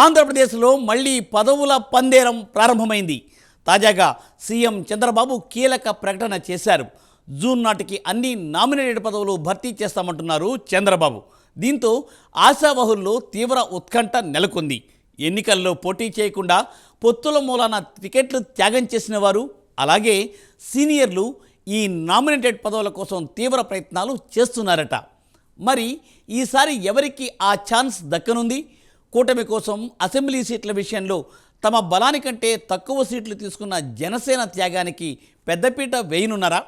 ఆంధ్రప్రదేశ్లో మళ్లీ పదవుల పందేరం ప్రారంభమైంది. తాజాగా సీఎం చంద్రబాబు కీలక ప్రకటన చేశారు. జూన్ నాటికి అన్ని నామినేటెడ్ పదవులు భర్తీ చేస్తామంటున్నారు చంద్రబాబు. దీంతో ఆశావహుల్లో తీవ్ర ఉత్కంఠ నెలకొంది. ఎన్నికల్లో పోటీ చేయకుండా పొత్తుల మూలాన టికెట్లు త్యాగం చేసిన వారు, అలాగే సీనియర్లు ఈ నామినేటెడ్ పదవుల కోసం తీవ్ర ప్రయత్నాలు చేస్తున్నారట. మరి ఈసారి ఎవరికి ఆ ఛాన్స్ దక్కనుంది? కూటమి కోసం అసెంబ్లీ సీట్ల విషయంలో తమ బలానికంటే తక్కువ సీట్లు తీసుకున్న జనసేన త్యాగానికి పెద్దపీట వేయనున్నారా?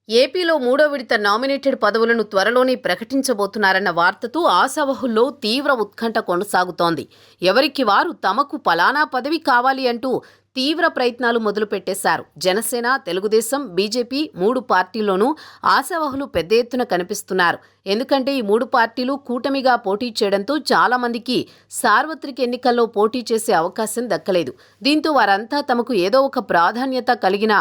ఏపీలో మూడో విడత నామినేటెడ్ పదవులను త్వరలోనే ప్రకటించబోతున్నారన్న వార్తతో ఆశావహుల్లో తీవ్ర ఉత్కంఠ కొనసాగుతోంది. ఎవరికి వారు తమకు పలానా పదవి కావాలి అంటూ తీవ్ర ప్రయత్నాలు మొదలుపెట్టేశారు. జనసేన, తెలుగుదేశం, బీజేపీ మూడు పార్టీల్లోనూ ఆశావహులు పెద్ద ఎత్తున కనిపిస్తున్నారు. ఎందుకంటే ఈ మూడు పార్టీలు కూటమిగా పోటీ చేయడంతో చాలా మందికి సార్వత్రిక ఎన్నికల్లో పోటీ చేసే అవకాశం దక్కలేదు. దీంతో వారంతా తమకు ఏదో ఒక ప్రాధాన్యత కలిగిన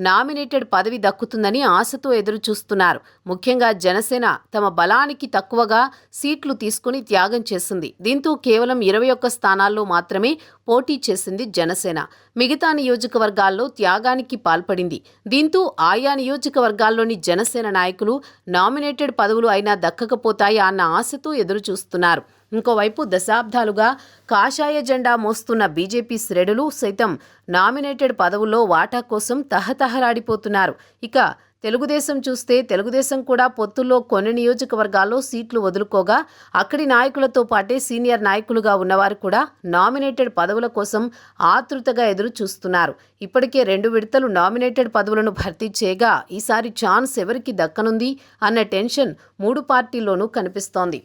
నామినేటెడ్ పదవి దక్కుతుందని ఆశతో ఎదురు చూస్తున్నారు. ముఖ్యంగా జనసేన తమ బలానికి తక్కువగా సీట్లు తీసుకుని త్యాగం చేసింది. దీంతో కేవలం 21 స్థానాల్లో మాత్రమే పోటీ చేసింది జనసేన. మిగతా నియోజకవర్గాల్లో త్యాగానికి పాల్పడింది. దీంతో ఆయా నియోజకవర్గాల్లోని జనసేన నాయకులు నామినేటెడ్ పదవులు అయినా దక్కకపోతాయా అన్న ఆశతో ఎదురుచూస్తున్నారు. ఇంకోవైపు దశాబ్దాలుగా కాషాయ జెండా మోస్తున్న బీజేపీ శ్రేణులు సైతం నామినేటెడ్ పదవుల్లో వాటా కోసం తహతహలాడిపోతున్నారు. ఇక తెలుగుదేశం చూస్తే తెలుగుదేశం కూడా పొత్తుల్లో కొన్ని నియోజకవర్గాల్లో సీట్లు వదులుకోగా అక్కడి నాయకులతో పాటే సీనియర్ నాయకులుగా ఉన్నవారు కూడా నామినేటెడ్ పదవుల కోసం ఆతృతగా ఎదురు చూస్తున్నారు. ఇప్పటికే 2 విడతలు నామినేటెడ్ పదవులను భర్తీ చేయగా ఈసారి ఛాన్స్ ఎవరికి దక్కనుంది అన్న టెన్షన్ మూడు పార్టీల్లోనూ కనిపిస్తోంది.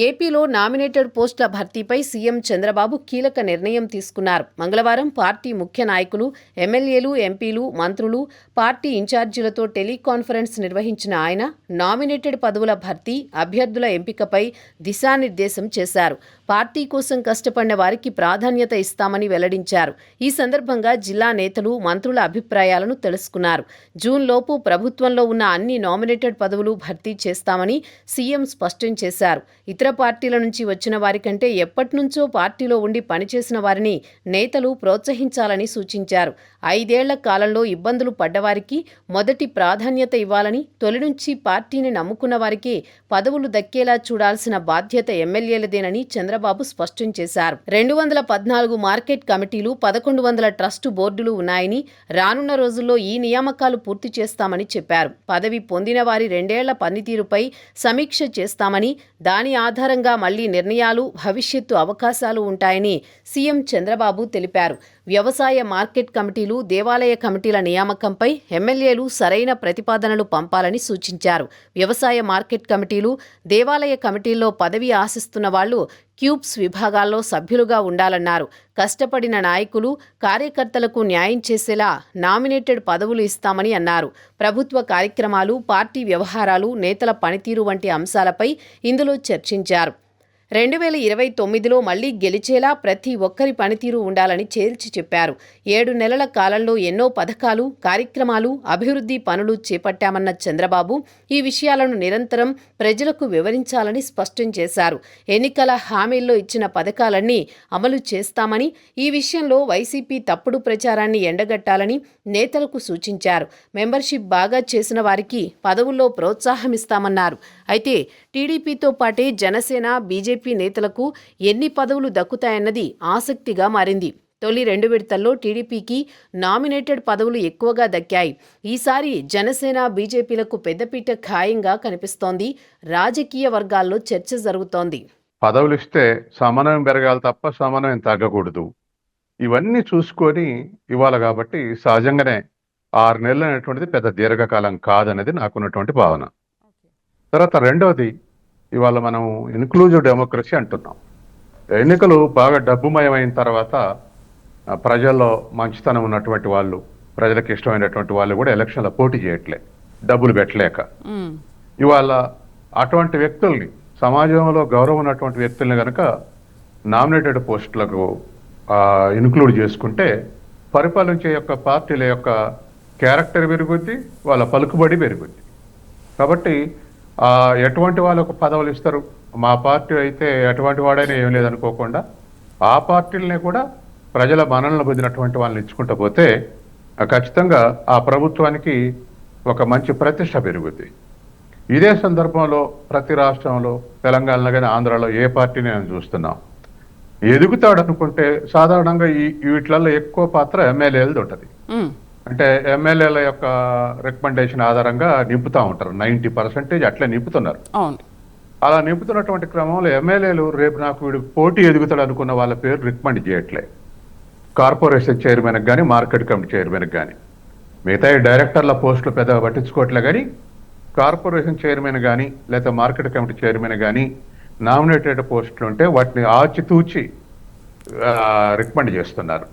ఏపీలో నామినేటెడ్ పోస్టుల భర్తీపై సీఎం చంద్రబాబు కీలక నిర్ణయం తీసుకున్నారు. మంగళవారం పార్టీ ముఖ్య నాయకులు, ఎమ్మెల్యేలు, ఎంపీలు, మంత్రులు, పార్టీ ఇన్ఛార్జీలతో టెలికాన్ఫరెన్స్ నిర్వహించిన ఆయన నామినేటెడ్ పదవుల భర్తీ, అభ్యర్థుల ఎంపికపై దిశానిర్దేశం చేశారు. పార్టీ కోసం కష్టపడిన వారికి ప్రాధాన్యత ఇస్తామని వెల్లడించారు. ఈ సందర్భంగా జిల్లా నేతలు, మంత్రుల అభిప్రాయాలను తెలుసుకున్నారు. జూన్ లోపు ప్రభుత్వంలో ఉన్న అన్ని నామినేటెడ్ పదవులు భర్తీ చేస్తామని సీఎం స్పష్టం చేశారు. ఇతర పార్టీల నుంచి వచ్చిన వారికంటే ఎప్పటినుంచో పార్టీలో ఉండి పనిచేసిన వారిని నేతలు ప్రోత్సహించాలని సూచించారు. 5 ఏళ్ల కాలంలో ఇబ్బందులు పడ్డవారికి మొదటి ప్రాధాన్యత ఇవ్వాలని, తొలి నుంచి పార్టీని నమ్ముకున్న వారికి పదవులు దక్కేలా చూడాల్సిన బాధ్యత ఎమ్మెల్యేలదేనని చంద్రబాబు స్పష్టం చేశారు. 214 మార్కెట్ కమిటీలు, 1100 ట్రస్టు బోర్డులు ఉన్నాయని, రానున్న రోజుల్లో ఈ నియామకాలు పూర్తి చేస్తామని చెప్పారు. పదవి పొందిన వారి 2 ఏళ్ల పనితీరుపై సమీక్ష చేస్తామని, దాని ఆధారంగా మళ్లీ నిర్ణయాలు, భవిష్యత్తు అవకాశాలు ఉంటాయని సీఎం చంద్రబాబు తెలిపారు. వ్యవసాయ మార్కెట్ కమిటీలు, దేవాలయ కమిటీల నియామకంపై ఎమ్మెల్యేలు సరైన ప్రతిపాదనలు పంపాలని సూచించారు. వ్యవసాయ మార్కెట్ కమిటీలు, దేవాలయ కమిటీల్లో పదవి ఆశిస్తున్న వాళ్లు క్యూబ్స్ విభాగాల్లో సభ్యులుగా ఉండాలన్నారు. కష్టపడిన నాయకులు, కార్యకర్తలకు న్యాయం చేసేలా నామినేటెడ్ పదవులు ఇస్తామని అన్నారు. ప్రభుత్వ కార్యక్రమాలు, పార్టీ వ్యవహారాలు, నేతల పనితీరు వంటి అంశాలపై ఇందులో చర్చించారు. 2029లో మళ్లీ గెలిచేలా ప్రతి ఒక్కరి పనితీరు ఉండాలని తేల్చి చెప్పారు. 7 నెలల కాలంలో ఎన్నో పథకాలు, కార్యక్రమాలు, అభివృద్ధి పనులు చేపట్టామన్న చంద్రబాబు ఈ విషయాలను నిరంతరం ప్రజలకు వివరించాలని స్పష్టం చేశారు. ఎన్నికల హామీల్లో ఇచ్చిన పథకాలన్నీ అమలు చేస్తామని, ఈ విషయంలో వైసీపీ తప్పుడు ప్రచారాన్ని ఎండగట్టాలని నేతలకు సూచించారు. మెంబర్షిప్ బాగా చేసిన వారికి పదవుల్లో ప్రోత్సాహమిస్తామన్నారు. అయితే టీడీపీతో పాటే జనసేన, బీజేపీ నేతలకు ఎన్ని పదవులు దక్కుతాయన్నది ఆసక్తిగా మారింది. తొలి 2 విడతల్లో టీడీపీకి నామినేటెడ్ పదవులు ఎక్కువగా దక్కాయి. ఈసారి జనసేన, బీజేపీలకు పెద్దపీట ఖాయంగా కనిపిస్తోంది. రాజకీయ వర్గాల్లో చర్చ జరుగుతోంది. పదవులు ఇస్తే సమన్వయం పెరగాలి తప్ప సమన్వయం తగ్గకూడదు. ఇవన్నీ చూసుకొని ఇవ్వాలి కాబట్టి సహజంగానే 6 నెలలు అనేటువంటిది పెద్ద దీర్ఘకాలం కాదనేది నాకున్నటువంటి భావన. తర్వాత రెండవది, ఇవాళ మనం ఇన్క్లూజివ్ డెమోక్రసీ అంటున్నాం. ఎన్నికలు బాగా డబ్బుమయమైన తర్వాత ప్రజల్లో మంచితనం ఉన్నటువంటి వాళ్ళు, ప్రజలకు ఇష్టమైనటువంటి వాళ్ళు కూడా ఎలక్షన్లో పోటీ చేయట్లే, డబ్బులు పెట్టలేక. ఇవాళ అటువంటి వ్యక్తుల్ని, సమాజంలో గౌరవం ఉన్నటువంటి వ్యక్తుల్ని కనుక నామినేటెడ్ పోస్టులకు ఇన్క్లూడ్ చేసుకుంటే పరిపాలించే యొక్క పార్టీల యొక్క క్యారెక్టర్ పెరుగుద్ది, వాళ్ళ పలుకుబడి పెరుగుద్ది. కాబట్టి ఎటువంటి వాళ్ళకు పదవులు ఇస్తారు, మా పార్టీ అయితే ఎటువంటి వాడైనా ఏం లేదనుకోకుండా ఆ పార్టీలనే కూడా ప్రజల మన్ననలు పొందినటువంటి వాళ్ళని ఇచ్చుకుంటూ పోతే ఖచ్చితంగా ఆ ప్రభుత్వానికి ఒక మంచి ప్రతిష్ట పెరుగుద్ది. ఇదే సందర్భంలో ప్రతి రాష్ట్రంలో, తెలంగాణలో కానీ ఆంధ్రాలో ఏ పార్టీని నేను చూస్తున్నాం, ఎదుగుతాడు అనుకుంటే సాధారణంగా వీటిలలో ఎక్కువ పాత్ర ఎమ్మెల్యేలది ఉంటుంది. అంటే ఎమ్మెల్యేల యొక్క రికమెండేషన్ ఆధారంగా నింపుతా ఉంటారు. 90% అట్లా నింపుతున్నారు. అలా నింపుతున్నటువంటి క్రమంలో ఎమ్మెల్యేలు రేపు నాకు వీడు పోటీ ఎదుగుతాడు అనుకున్న వాళ్ళ పేరు రికమెండ్ చేయట్లే. కార్పొరేషన్ చైర్మన్కి కానీ, మార్కెట్ కమిటీ చైర్మన్కి కానీ, మిగతా డైరెక్టర్ల పోస్టులు పెద్దగా పట్టించుకోవట్లే. కానీ కార్పొరేషన్ చైర్మన్ కానీ లేదా మార్కెట్ కమిటీ చైర్మన్ కానీ నామినేటెడ్ పోస్టులు ఉంటే వాటిని ఆచితూచి రికమెండ్ చేస్తున్నారు.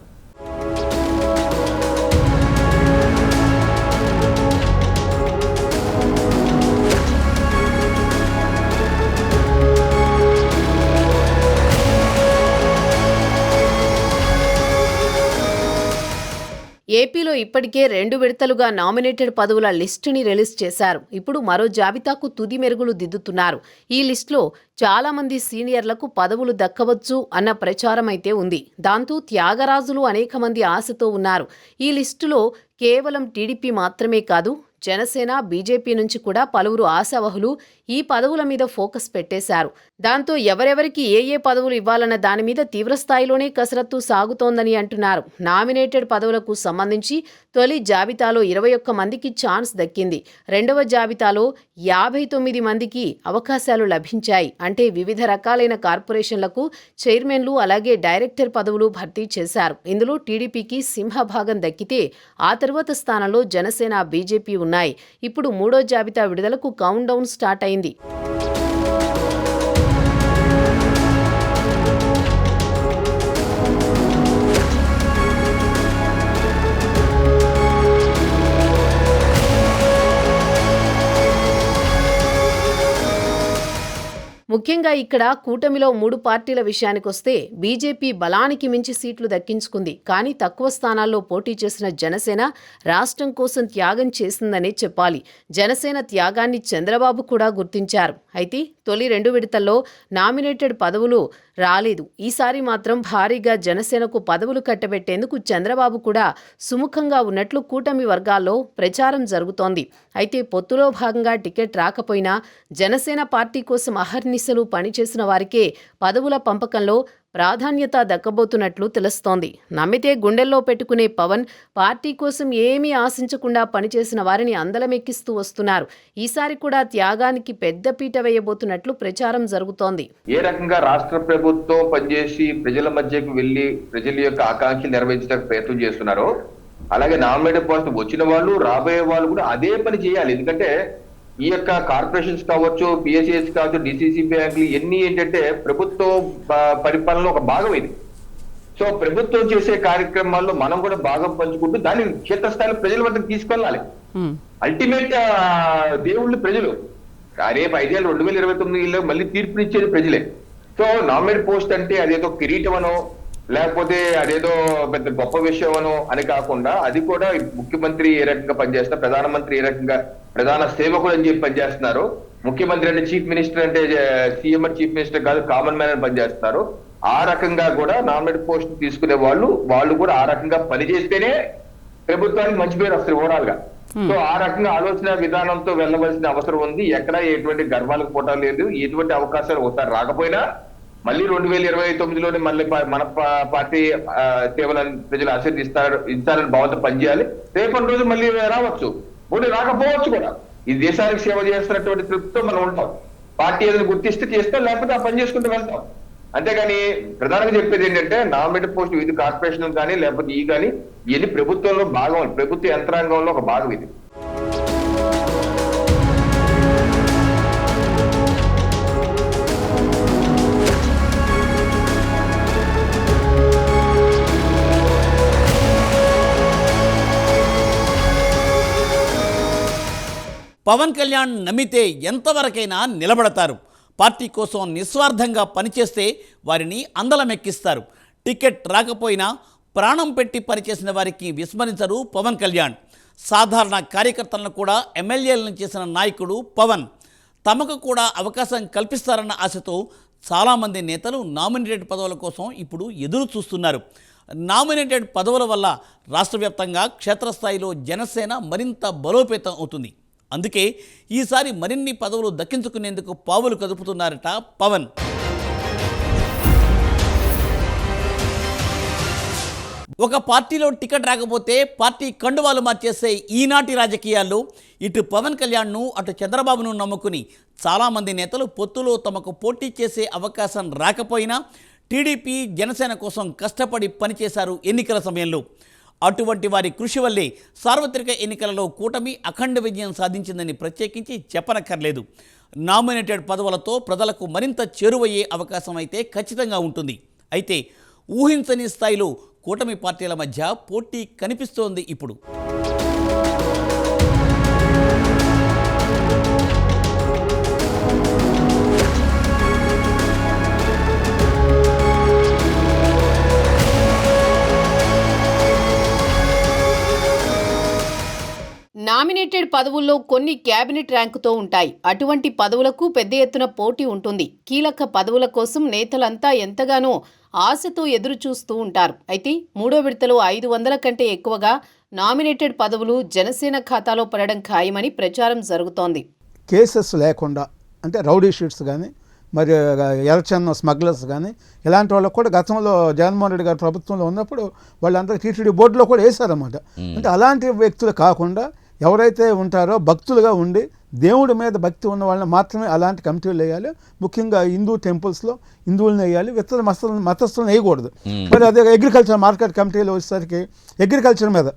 ఏపీలో ఇప్పటికే 2 విడతలుగా నామినేటెడ్ పదవుల లిస్టుని రిలీజ్ చేశారు. ఇప్పుడు మరో జాబితాకు తుది మెరుగులు దిద్దుతున్నారు. ఈ లిస్టులో చాలా మంది సీనియర్లకు పదవులు దక్కవచ్చు అన్న ప్రచారం అయితే ఉంది. దాంతో త్యాగరాజులు అనేక మంది ఆశతో ఉన్నారు. ఈ లిస్టులో కేవలం టీడీపీ మాత్రమే కాదు, జనసేన, బీజేపీ నుంచి కూడా పలువురు ఆశావహులు ఈ పదవుల మీద ఫోకస్ పెట్టేశారు. దాంతో ఎవరెవరికి ఏ పదవులు ఇవ్వాలన్న దాని మీద తీవ్రస్థాయిలోనే కసరత్తు సాగుతోందని అంటున్నారు. నామినేటెడ్ పదవులకు సంబంధించి తొలి జాబితాలో 21 మందికి ఛాన్స్ దక్కింది. రెండవ జాబితాలో 59 మందికి అవకాశాలు లభించాయి. అంటే వివిధ రకాలైన కార్పొరేషన్లకు చైర్మన్లు అలాగే డైరెక్టర్ పదవులు భర్తీ చేశారు. ఇందులో టీడీపీకి సింహభాగం దక్కితే ఆ తరువాత స్థానంలో జనసేన, బీజేపీ ఉన్నాయి. ఇప్పుడు 3వ జాబితా విడుదలకు కౌంట్ డౌన్ స్టార్ట్ అయింది. ముఖ్యంగా ఇక్కడ కూటమిలో 3 పార్టీల విషయానికొస్తే బీజేపీ బలానికి మించి సీట్లు దక్కించుకుంది. కానీ తక్కువ స్థానాల్లో పోటీ చేసిన జనసేన రాష్ట్రం కోసం త్యాగం చేసిందనే చెప్పాలి. జనసేన త్యాగాన్ని చంద్రబాబు కూడా గుర్తించారు. అయితే తొలి 2 విడతల్లో నామినేటెడ్ పదవులు రాలేదు. ఈసారి మాత్రం భారీగా జనసేనకు పదవులు కట్టబెట్టేందుకు చంద్రబాబు కూడా సుముఖంగా ఉన్నట్లు కూటమి వర్గాల్లో ప్రచారం జరుగుతోంది. అయితే పొత్తులో భాగంగా టికెట్ రాకపోయినా జనసేన పార్టీ కోసం అహర్నిశలు పనిచేసిన వారికే పదవుల పంపకంలో ప్రాధాన్యత దక్కబోతున్నట్లు తెలుస్తోంది. నమ్మితే గుండెల్లో పెట్టుకునే పవన్ పార్టీ కోసం ఏమీ ఆశించకుండా పనిచేసిన వారిని అందలమెక్కిస్తూ వస్తున్నారు. ఈసారి కూడా త్యాగానికి పెద్దపీట వేయబోతున్నట్లు ప్రచారం జరుగుతోంది. ఏ రకంగా రాష్ట్ర ప్రభుత్వం పనిచేసి ప్రజల మధ్యకు వెళ్లి ప్రజల యొక్క ఆకాంక్షలు నెరవేర్చడానికి ప్రయత్నం చేస్తున్నారో, అలాగే నామినేటెడ్ పోస్ట్ వచ్చిన వాళ్ళు, రాబోయే వాళ్ళు కూడా అదే పని చేయాలి. ఎందుకంటే ఈ యొక్క కార్పొరేషన్స్ కావచ్చు, పిఎస్సిఎస్ కావచ్చు, డిసిసి బ్యాంకులు ఇవన్నీ ఏంటంటే ప్రభుత్వ పరిపాలనలో ఒక భాగం ఇది. సో ప్రభుత్వం చేసే కార్యక్రమాల్లో మనం కూడా భాగం పంచుకుంటూ దాన్ని క్షేత్రస్థాయిలో ప్రజల వద్దకు తీసుకెళ్ళాలి. అల్టిమేట్ దేవుళ్ళు ప్రజలు. రేపు 5 ఏళ్ళు 2029లో మళ్ళీ తీర్పునిచ్చేది ప్రజలే. సో నామినేటెడ్ పోస్ట్ అంటే అదేదో కిరీటం అనో లేకపోతే అదేదో పెద్ద గొప్ప విషయం అని కాకుండా అది కూడా ముఖ్యమంత్రి ఏ రకంగా పనిచేస్తారు, ప్రధానమంత్రి ఏ రకంగా ప్రధాన సేవకుడు అని చెప్పి పనిచేస్తున్నారు. ముఖ్యమంత్రి అంటే చీఫ్ మినిస్టర్ అంటే సీఎం చీఫ్ మినిస్టర్ కాదు, కామన్ మ్యాన్ అని పనిచేస్తున్నారు. ఆ రకంగా కూడా నామినేటెడ్ పోస్ట్ తీసుకునే వాళ్ళు కూడా ఆ రకంగా పనిచేస్తేనే ప్రభుత్వానికి మంచి పేరు వస్తుంది ఓవరాల్ గా. సో ఆ రకంగా ఆలోచన విధానంతో వెళ్ళవలసిన అవసరం ఉంది. ఎక్కడ ఎటువంటి గర్వాలకు పోవటం లేదు. ఎటువంటి అవకాశాలు ఒకసారి రాకపోయినా మళ్ళీ 2029లోనే మళ్ళీ మన పార్టీ సేవలను ప్రజలు ఇస్తారని భావంతో పనిచేయాలి. రేపటి రోజు మళ్ళీ రావచ్చు, పోనీ రాకపోవచ్చు కూడా. ఈ దేశానికి సేవ చేస్తున్నటువంటి తృప్తితో మనం ఉంటాం. పార్టీ ఏదైనా గుర్తిస్తే చేస్తాం, లేకపోతే ఆ పని చేసుకుంటూ వెళ్తాం. అంతేగాని ప్రధానంగా చెప్పేది ఏంటంటే నామినేటెడ్ పోస్ట్ ఇది కార్పొరేషన్ కానీ లేకపోతే ఈ కానీ ఇవన్నీ ప్రభుత్వంలో భాగం, ప్రభుత్వ యంత్రాంగంలో ఒక భాగం ఇది. పవన్ కళ్యాణ్ నమ్మితే ఎంతవరకైనా నిలబడతారు. పార్టీ కోసం నిస్వార్థంగా పనిచేస్తే వారిని అందలమెక్కిస్తారు. టికెట్ రాకపోయినా ప్రాణం పెట్టి పనిచేసిన వారికి విస్మరించరు పవన్ కళ్యాణ్. సాధారణ కార్యకర్తలను కూడా ఎమ్మెల్యేలను చేసిన నాయకుడు పవన్. తమకు కూడా అవకాశం కల్పిస్తారన్న ఆశతో చాలామంది నేతలు నామినేటెడ్ పదవుల కోసం ఇప్పుడు ఎదురు చూస్తున్నారు. నామినేటెడ్ పదవుల వల్ల రాష్ట్ర వ్యాప్తంగా క్షేత్రస్థాయిలో జనసేన మరింత బలోపేతం అవుతుంది. అందుకే ఈసారి మరిన్ని పదవులు దక్కించుకునేందుకు పావులు కదుపుతున్నారట పవన్. ఒక పార్టీలో టికెట్ రాకపోతే పార్టీ కండువాలు మార్చేసే ఈనాటి రాజకీయాల్లో ఇటు పవన్ కళ్యాణ్ను అటు చంద్రబాబును నమ్ముకుని చాలామంది నేతలు పొత్తులో తమకు పోటీ చేసే అవకాశం రాకపోయినా టీడీపీ జనసేన కోసం కష్టపడి పనిచేశారు ఎన్నికల సమయంలో. అటువంటి వారి కృషి వల్లే సార్వత్రిక ఎన్నికలలో కూటమి అఖండ విజయం సాధించిందని ప్రత్యేకించి చెప్పనక్కర్లేదు. నామినేటెడ్ పదవులతో ప్రజలకు మరింత చేరువయ్యే అవకాశం అయితే ఖచ్చితంగా ఉంటుంది. అయితే ఊహించని స్థాయిలో కూటమి పార్టీల మధ్య పోటీ కనిపిస్తోంది ఇప్పుడు. నామినేటెడ్ పదవుల్లో కొన్ని క్యాబినెట్ ర్యాంకుతో ఉంటాయి. అటువంటి పదవులకు పెద్ద ఎత్తున పోటీ ఉంటుంది. కీలక పదవుల కోసం నేతలంతా ఎంతగానో ఆశతో ఎదురు చూస్తూ ఉంటారు. అయితే మూడో విడతలో 500 కంటే ఎక్కువగా నామినేటెడ్ పదవులు జనసేన ఖాతాలో పడడం ఖాయమని ప్రచారం జరుగుతోంది. కేసెస్ లేకుండా అంటే రౌడీ షీట్స్ కానీ మరి ఎలక్షన్ స్మగ్లర్స్ కానీ ఇలాంటి వాళ్ళకు కూడా గతంలో జగన్మోహన్ రెడ్డి గారి ప్రభుత్వంలో ఉన్నప్పుడు వాళ్ళందరూ టీటీడీ బోర్డులో కూడా వేశారన్నమాట. అంటే అలాంటి వ్యక్తులు కాకుండా ఎవరైతే ఉంటారో భక్తులుగా ఉండి దేవుడి మీద భక్తి ఉన్న వాళ్ళని మాత్రమే అలాంటి కమిటీలు వేయాలి. ముఖ్యంగా హిందూ టెంపుల్స్లో హిందువులను వేయాలి, ఇతర మతస్థులను వేయకూడదు. మరి అదే అగ్రికల్చర్ మార్కెట్ కమిటీలో వచ్చేసరికి అగ్రికల్చర్ మీద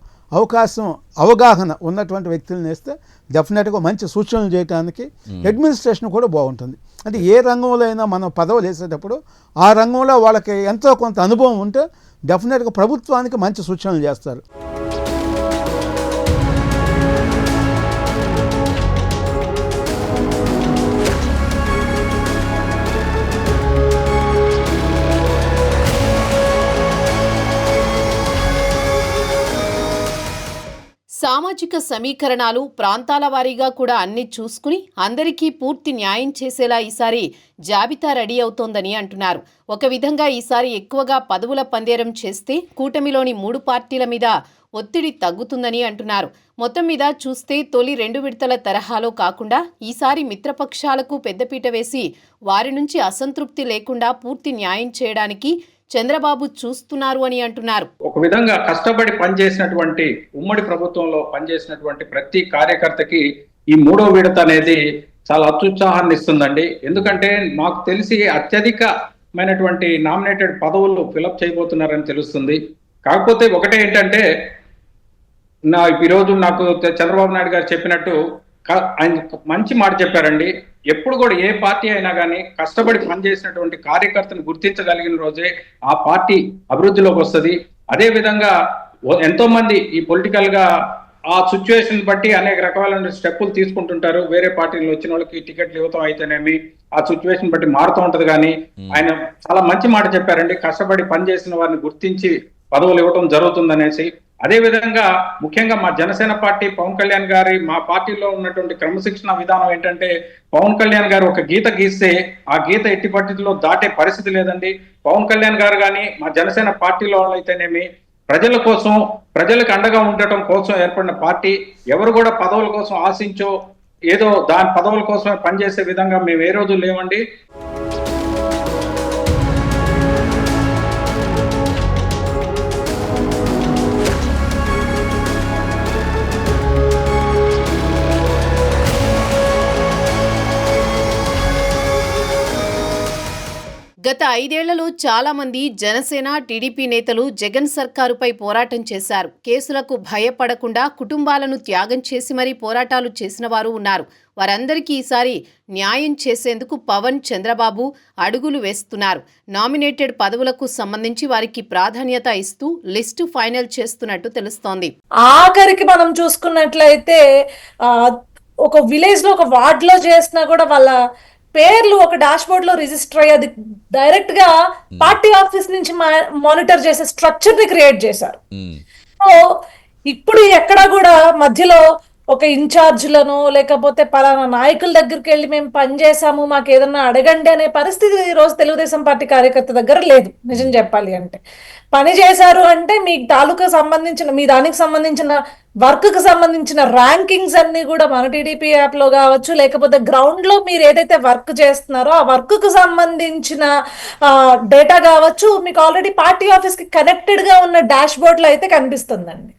అవగాహన ఉన్నటువంటి వ్యక్తులను వేస్తే డెఫినెట్గా మంచి సూచనలు చేయడానికి అడ్మినిస్ట్రేషన్ కూడా బాగుంటుంది. అంటే ఏ రంగంలో అయినా మనం పదవులు వేసేటప్పుడు ఆ రంగంలో వాళ్ళకి ఎంతో కొంత అనుభవం ఉంటే డెఫినెట్గా ప్రభుత్వానికి మంచి సూచనలు చేస్తారు. సామాజిక సమీకరణాలు ప్రాంతాల వారీగా కూడా అన్ని చూసుకుని అందరికీ పూర్తి న్యాయం చేసేలా ఈసారి జాబితా రెడీ అవుతోందని అంటున్నారు. ఒక విధంగా ఈసారి ఎక్కువగా పదవుల పందేరం చేస్తే కూటమిలోని 3 పార్టీల మీద ఒత్తిడి తగ్గుతుందని అంటున్నారు. మొత్తం మీద చూస్తే తొలి 2 విడతల తరహాలో కాకుండా ఈసారి మిత్రపక్షాలకు పెద్దపీట వేసి వారి నుంచి అసంతృప్తి లేకుండా పూర్తి న్యాయం చేయడానికి చంద్రబాబు చూస్తున్నారు అని అంటున్నారు. ఒక విధంగా కష్టపడి పనిచేసినటువంటి ఉమ్మడి ప్రభుత్వంలో పనిచేసినటువంటి ప్రతి కార్యకర్తకి ఈ 3వ విడత అనేది చాలా అత్యుత్సాహాన్ని ఇస్తుందండి. ఎందుకంటే మాకు తెలిసి అత్యధికమైనటువంటి నామినేటెడ్ పదవులు ఫిలప్ చేయబోతున్నారని తెలుస్తుంది. కాకపోతే ఒకటే ఏంటంటే ఈరోజు నాకు చంద్రబాబు నాయుడు గారు చెప్పినట్టు ఆయన మంచి మాట చెప్పారండి. ఎప్పుడు కూడా ఏ పార్టీ అయినా కానీ కష్టపడి పనిచేసినటువంటి కార్యకర్తను గుర్తించగలిగిన రోజే ఆ పార్టీ అభివృద్ధిలోకి వస్తుంది. అదే విధంగా ఎంతో మంది ఈ పొలిటికల్ గా ఆ సిచ్యువేషన్ బట్టి అనేక రకాలైన స్టెప్పులు తీసుకుంటుంటారు. వేరే పార్టీలు వచ్చిన వాళ్ళకి టికెట్లు ఇవ్వటం అయితేనేమి ఆ సిచ్యువేషన్ బట్టి మారుతూ ఉంటది. కానీ ఆయన చాలా మంచి మాట చెప్పారండి. కష్టపడి పనిచేసిన వారిని గుర్తించి పదవులు ఇవ్వటం జరుగుతుందనేసి. అదే విధంగా ముఖ్యంగా మా జనసేన పార్టీ పవన్ కళ్యాణ్ గారి మా పార్టీలో ఉన్నటువంటి క్రమశిక్షణ విధానం ఏంటంటే పవన్ కళ్యాణ్ గారు ఒక గీత గీస్తే ఆ గీత ఎట్టి పరిస్థితుల్లో దాటే పరిస్థితి లేదండి. పవన్ కళ్యాణ్ గారు కానీ మా జనసేన పార్టీలో వాళ్ళైతేనేమి ప్రజల కోసం ప్రజలకు అండగా ఉండటం కోసం ఏర్పడిన పార్టీ. ఎవరు కూడా పదవుల కోసం ఆశించో ఏదో దాని పదవుల కోసమే పనిచేసే విధంగా మేము ఏ రోజు లేవండి. గత 5 ఏళ్లలో చాలా మంది జనసేన టీడీపీ నేతలు జగన్ సర్కారుపై పోరాటం చేశారు. కేసులకు భయపడకుండా కుటుంబాలను త్యాగం చేసి మరీ పోరాటాలు చేసిన వారు ఉన్నారు. వారందరికీ ఈసారి న్యాయం చేసేందుకు పవన్, చంద్రబాబు అడుగులు వేస్తున్నారు. నామినేటెడ్ పదవులకు సంబంధించి వారికి ప్రాధాన్యత ఇస్తూ లిస్టు ఫైనల్ చేస్తున్నట్టు తెలుస్తోంది. ఆఖరికి మనం చూసుకున్నట్లయితే ఒక విలేజ్ లో ఒక వార్డ్ లో చేసినా కూడా వాళ్ళ పేర్లు ఒక డాష్ బోర్డ్ లో రిజిస్టర్ అయ్యి అది డైరెక్ట్ గా పార్టీ ఆఫీస్ నుంచి మానిటర్ చేసే స్ట్రక్చర్ ని క్రియేట్ చేశారు. సో ఇప్పుడు ఎక్కడ కూడా మధ్యలో ఒక ఇన్ఛార్జ్లను లేకపోతే పలానా నాయకుల దగ్గరికి వెళ్ళి మేము పని చేసాము మాకు ఏదన్నా అడగండి అనే పరిస్థితి ఈ రోజు తెలుగుదేశం పార్టీ కార్యకర్త దగ్గర లేదు. నిజం చెప్పాలి అంటే పని చేశారు అంటే మీ తాలూకా సంబంధించిన మీ దానికి సంబంధించిన వర్క్ కి సంబంధించిన ర్యాంకింగ్స్ అన్ని కూడా మన టీడీపీ యాప్ లో కావచ్చు, లేకపోతే గ్రౌండ్ లో మీరు ఏదైతే వర్క్ చేస్తున్నారో ఆ వర్క్ కు సంబంధించిన డేటా కావచ్చు మీకు ఆల్రెడీ పార్టీ ఆఫీస్ కి కనెక్టెడ్ గా ఉన్న డాష్ బోర్డ్ లో అయితే కనిపిస్తుందండి.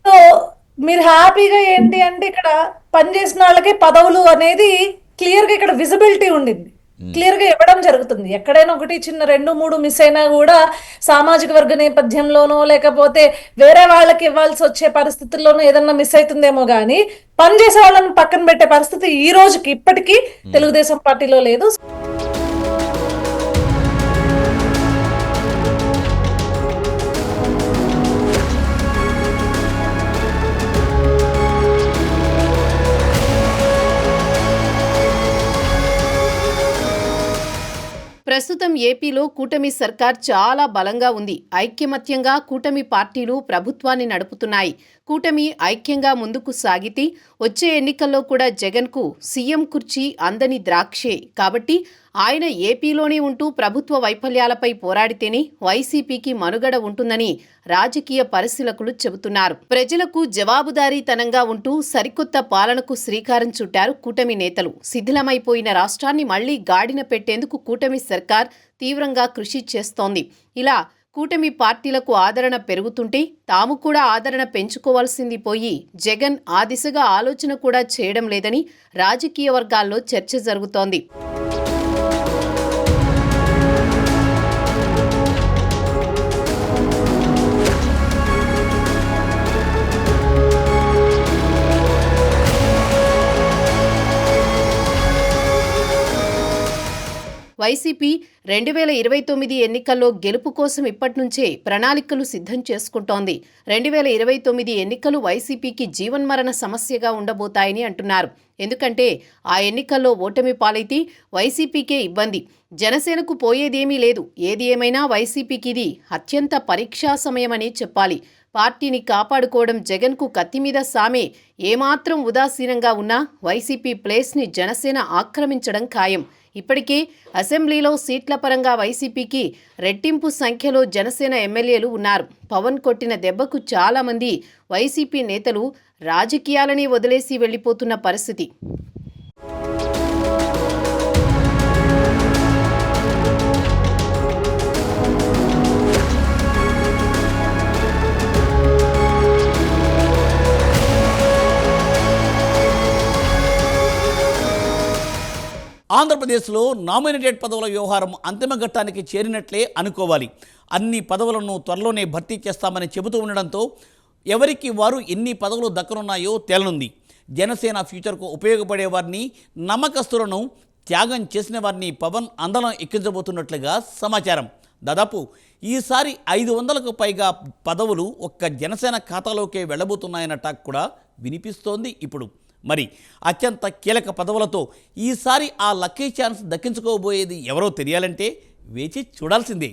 సో మీరు హ్యాపీగా ఏంటి అంటే ఇక్కడ పనిచేసిన వాళ్ళకి పదవులు అనేది క్లియర్ గా ఇక్కడ విజిబిలిటీ ఉండింది, క్లియర్ గా ఇవ్వడం జరుగుతుంది. ఎక్కడైనా ఒకటి చిన్న 2-3 మిస్ అయినా కూడా సామాజిక వర్గ నేపథ్యంలోనో లేకపోతే వేరే వాళ్ళకి ఇవ్వాల్సి వచ్చే పరిస్థితుల్లోనో ఏదన్నా మిస్ అవుతుందేమో కానీ పనిచేసే వాళ్ళని పక్కన పెట్టే పరిస్థితి ఈ రోజుకి ఇప్పటికీ తెలుగుదేశం పార్టీలో లేదు. ప్రస్తుతం ఏపీలో కూటమి సర్కార్ చాలా బలంగా ఉంది. ఐక్యమత్యంగా కూటమి పార్టీలు ప్రభుత్వాన్ని నడుపుతున్నాయి. కూటమి ఐక్యంగా ముందుకు సాగితే వచ్చే ఎన్నికల్లో కూడా జగన్కు సీఎం కుర్చీ అందని ద్రాక్షే. కాబట్టి ఆయన ఏపీలోనే ఉంటూ ప్రభుత్వ వైఫల్యాలపై పోరాడితేనే వైసీపీకి మనుగడ ఉంటుందని రాజకీయ పరిశీలకులు చెబుతున్నారు. ప్రజలకు జవాబుదారీతనంగా ఉంటూ సరికొత్త పాలనకు శ్రీకారం చుట్టారు కూటమి నేతలు. శిథిలమైపోయిన రాష్ట్రాన్ని మళ్లీ గాడిన పెట్టేందుకు కూటమి సర్కార్ తీవ్రంగా కృషి చేస్తోంది. ఇలా కూటమి పార్టీలకు ఆదరణ పెరుగుతుంటే తాము కూడా ఆదరణ పెంచుకోవాల్సింది పోయి జగన్ ఆ దిశగా ఆలోచన కూడా చేయడం లేదని రాజకీయ వర్గాల్లో చర్చ జరుగుతోంది. వైసీపీ 2029 ఎన్నికల్లో గెలుపు కోసం ఇప్పటినుంచే ప్రణాళికలు సిద్ధం చేసుకుంటోంది. 2029 ఎన్నికలు వైసీపీకి జీవన్మరణ సమస్యగా ఉండబోతాయని అంటున్నారు. ఎందుకంటే ఆ ఎన్నికల్లో ఓటమి పాలైతే వైసీపీకే ఇబ్బంది. జనసేనకు పోయేదేమీ లేదు. ఏది ఏమైనా వైసీపీకి ఇది అత్యంత పరీక్షా సమయమని చెప్పాలి. పార్టీని కాపాడుకోవడం జగన్కు కత్తిమీద సామే. ఏమాత్రం ఉదాసీనంగా ఉన్నా వైసీపీ ప్లేస్ని జనసేన ఆక్రమించడం ఖాయం. ఇప్పటికే అసెంబ్లీలో సీట్ల పరంగా వైసీపీకి రెట్టింపు సంఖ్యలో జనసేన ఎమ్మెల్యేలు ఉన్నారు. పవన్ కొట్టిన దెబ్బకు చాలామంది వైసీపీ నేతలు రాజకీయాలని వదిలేసి వెళ్లిపోతున్న పరిస్థితి. ఆంధ్రప్రదేశ్లో నామినేటెడ్ పదవుల వ్యవహారం అంతిమ ఘట్టానికి చేరినట్లే అనుకోవాలి. అన్ని పదవులను త్వరలోనే భర్తీ చేస్తామని చెబుతూ ఉండడంతో ఎవరికి వారు ఎన్ని పదవులు దక్కనున్నాయో తేలనుంది. జనసేన ఫ్యూచర్కు ఉపయోగపడే వారిని, నమ్మకస్తులను త్యాగం చేసిన వారిని పవన్ అందలం ఎక్కించబోతున్నట్లుగా సమాచారం. దాదాపు ఈసారి 500కు పైగా పదవులు ఒక్క జనసేన ఖాతాలోకే వెళ్లబోతున్నాయన్న టాక్ కూడా వినిపిస్తోంది ఇప్పుడు. మరి అత్యంత కీలక పదవులతో ఈసారి ఆ లక్కీ ఛాన్స్ దక్కించుకోబోయేది ఎవరో తెలియాలంటే వేచి చూడాల్సిందే.